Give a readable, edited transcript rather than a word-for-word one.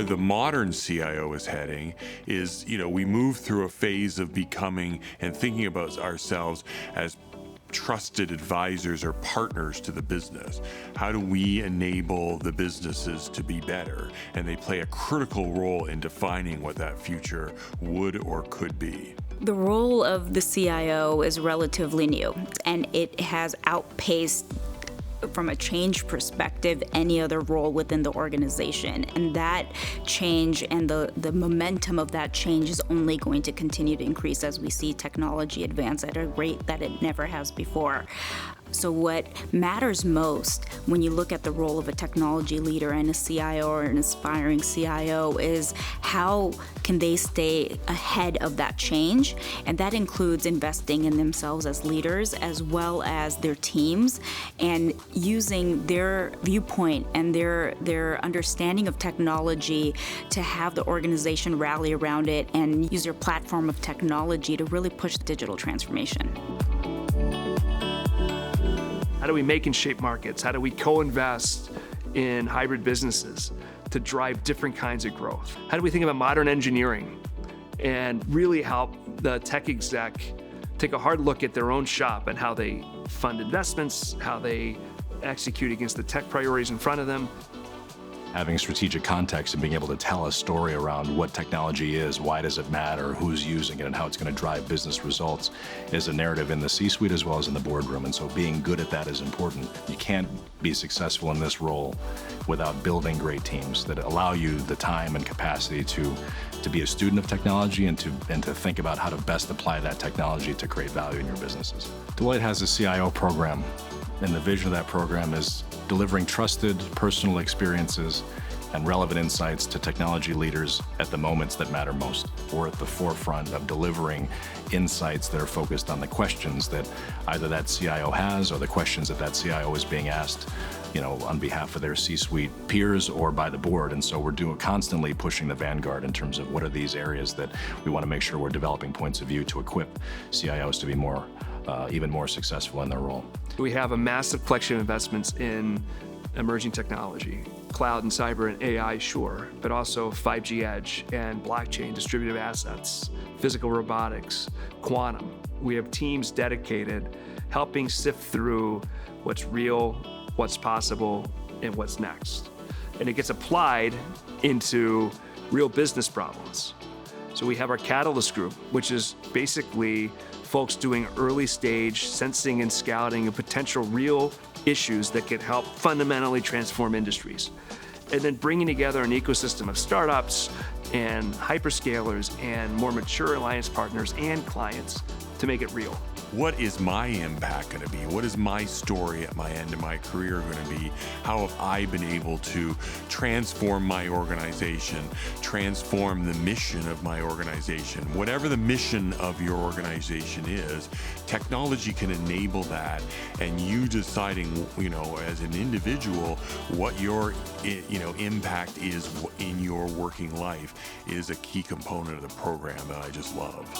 where the modern CIO is heading is, we move through a phase of becoming and thinking about ourselves as trusted advisors or partners to the business. How do we enable the businesses to be better? And they play a critical role in defining what that future would or could be. The role of the CIO is relatively new, and it has outpaced, from a change perspective, any other role within the organization. And that change and the momentum of that change is only going to continue to increase as we see technology advance at a rate that it never has before. So what matters most when you look at the role of a technology leader and a CIO or an aspiring CIO is how can they stay ahead of that change? And that includes investing in themselves as leaders as well as their teams and using their viewpoint and their understanding of technology to have the organization rally around it and use their platform of technology to really push digital transformation. How do we make and shape markets? How do we co-invest in hybrid businesses to drive different kinds of growth? How do we think about modern engineering and really help the tech exec take a hard look at their own shop and how they fund investments, how they execute against the tech priorities in front of them? Having strategic context and being able to tell a story around what technology is, why does it matter, who's using it, and how it's going to drive business results is a narrative in the C-suite as well as in the boardroom. And so being good at that is important. You can't be successful in this role without building great teams that allow you the time and capacity to be a student of technology and to think about how to best apply that technology to create value in your businesses. Deloitte has a CIO program, and the vision of that program is delivering trusted personal experiences and relevant insights to technology leaders at the moments that matter most. We're at the forefront of delivering insights that are focused on the questions that either that CIO has or the questions that that CIO is being asked, on behalf of their C-suite peers or by the board. And so we're constantly pushing the vanguard in terms of what are these areas that we want to make sure we're developing points of view to equip CIOs to be even more successful in their role. We have a massive collection of investments in emerging technology, cloud and cyber and AI, sure, but also 5G edge and blockchain, distributed assets, physical robotics, quantum. We have teams dedicated helping sift through what's real, what's possible, and what's next. And it gets applied into real business problems. So we have our Catalyst group, which is basically folks doing early stage sensing and scouting of potential real issues that could help fundamentally transform industries. And then bringing together an ecosystem of startups and hyperscalers and more mature alliance partners and clients to make it real. What is my impact going to be? What is my story at my end of my career going to be? How have I been able to transform my organization, transform the mission of my organization? Whatever the mission of your organization is, technology can enable that, and you deciding, as an individual, what your, impact is in your working life is a key component of the program that I just love.